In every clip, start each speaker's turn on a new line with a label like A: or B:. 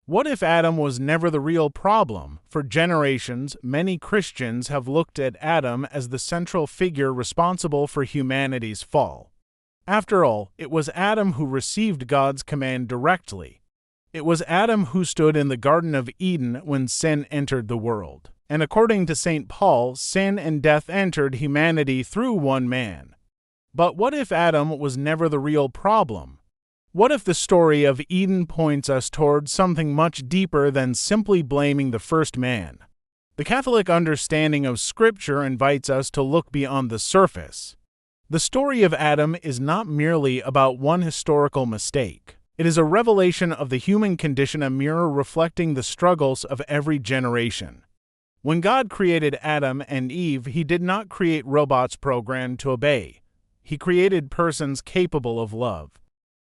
A: What if Adam was never the real problem? For generations, many Christians have looked at Adam as the central figure responsible for humanity's fall. After all, it was Adam who received God's command directly. It was Adam who stood in the Garden of Eden when sin entered the world. And according to St. Paul, sin and death entered humanity through one man. But what if Adam was never the real problem? What if the story of Eden points us toward something much deeper than simply blaming the first man? The Catholic understanding of Scripture invites us to look beyond the surface. The story of Adam is not merely about one historical mistake. It is a revelation of the human condition, a mirror reflecting the struggles of every generation. When God created Adam and Eve, He did not create robots programmed to obey. He created persons capable of love.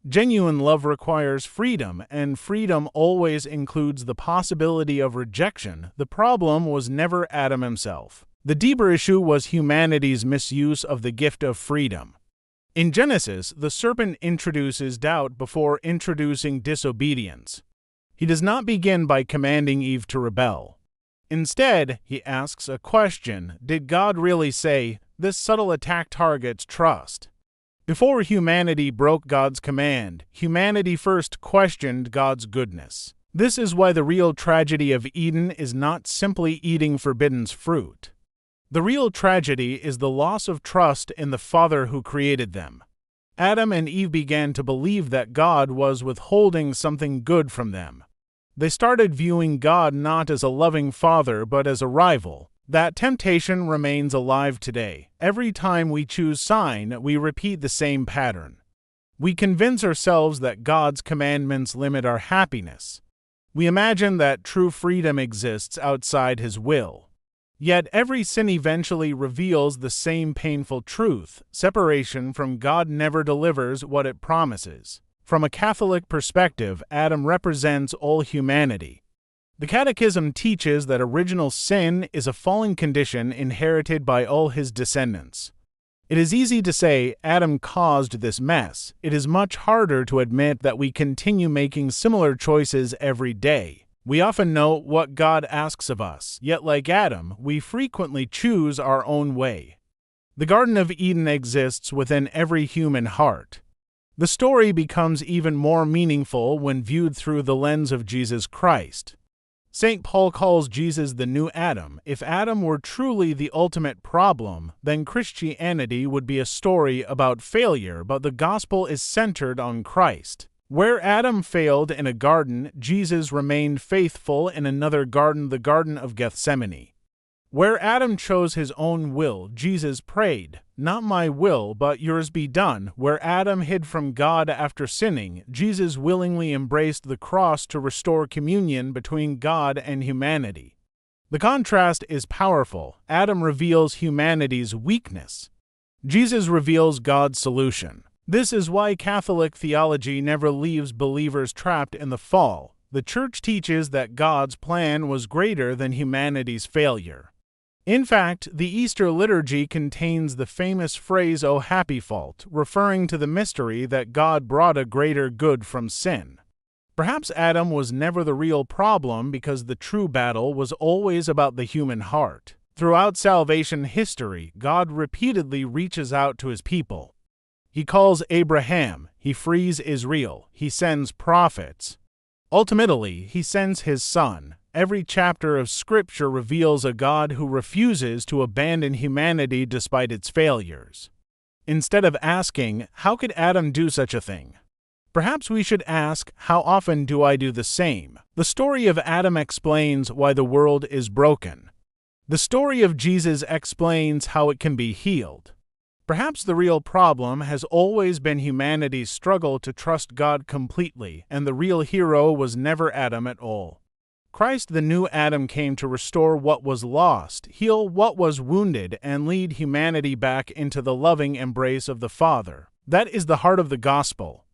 A: Genuine love requires freedom, and freedom always includes the possibility of rejection. The problem was never Adam himself. The deeper issue was humanity's misuse of the gift of freedom. In Genesis, the serpent introduces doubt before introducing disobedience. He does not begin by commanding Eve to rebel. Instead, he asks a question: did God really say? This subtle attack targets trust. Before humanity broke God's command, humanity first questioned God's goodness. This is why the real tragedy of Eden is not simply eating forbidden fruit. The real tragedy is the loss of trust in the Father who created them. Adam and Eve began to believe that God was withholding something good from them. They started viewing God not as a loving Father but as a rival. That temptation remains alive today. Every time we choose sign, we repeat the same pattern. We convince ourselves that God's commandments limit our happiness. We imagine that true freedom exists outside His will. Yet every sin eventually reveals the same painful truth: separation from God never delivers what it promises. From a Catholic perspective, Adam represents all humanity. The Catechism teaches that original sin is a fallen condition inherited by all his descendants. It is easy to say Adam caused this mess. It is much harder to admit that we continue making similar choices every day. We often know what God asks of us, yet like Adam, we frequently choose our own way. The Garden of Eden exists within every human heart. The story becomes even more meaningful when viewed through the lens of Jesus Christ. St. Paul calls Jesus the new Adam. If Adam were truly the ultimate problem, then Christianity would be a story about failure, but the gospel is centered on Christ. Where Adam failed in a garden, Jesus remained faithful in another garden, the Garden of Gethsemane. Where Adam chose his own will, Jesus prayed, "Not my will, but yours be done." Where Adam hid from God after sinning, Jesus willingly embraced the cross to restore communion between God and humanity. The contrast is powerful. Adam reveals humanity's weakness. Jesus reveals God's solution. This is why Catholic theology never leaves believers trapped in the fall. The Church teaches that God's plan was greater than humanity's failure. In fact, the Easter liturgy contains the famous phrase, "O happy fault," referring to the mystery that God brought a greater good from sin. Perhaps Adam was never the real problem because the true battle was always about the human heart. Throughout salvation history, God repeatedly reaches out to His people. He calls Abraham, He frees Israel, He sends prophets. Ultimately, He sends His Son. Every chapter of Scripture reveals a God who refuses to abandon humanity despite its failures. Instead of asking, "How could Adam do such a thing?" perhaps we should ask, "How often do I do the same?" The story of Adam explains why the world is broken. The story of Jesus explains how it can be healed. Perhaps the real problem has always been humanity's struggle to trust God completely, and the real hero was never Adam at all. Christ, the new Adam, came to restore what was lost, heal what was wounded, and lead humanity back into the loving embrace of the Father. That is the heart of the gospel.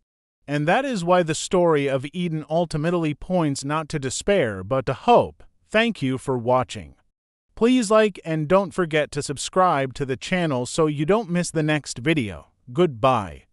A: And that is why the story of Eden ultimately points not to despair, but to hope. Thank you for watching. Please like and don't forget to subscribe to the channel so you don't miss the next video. Goodbye.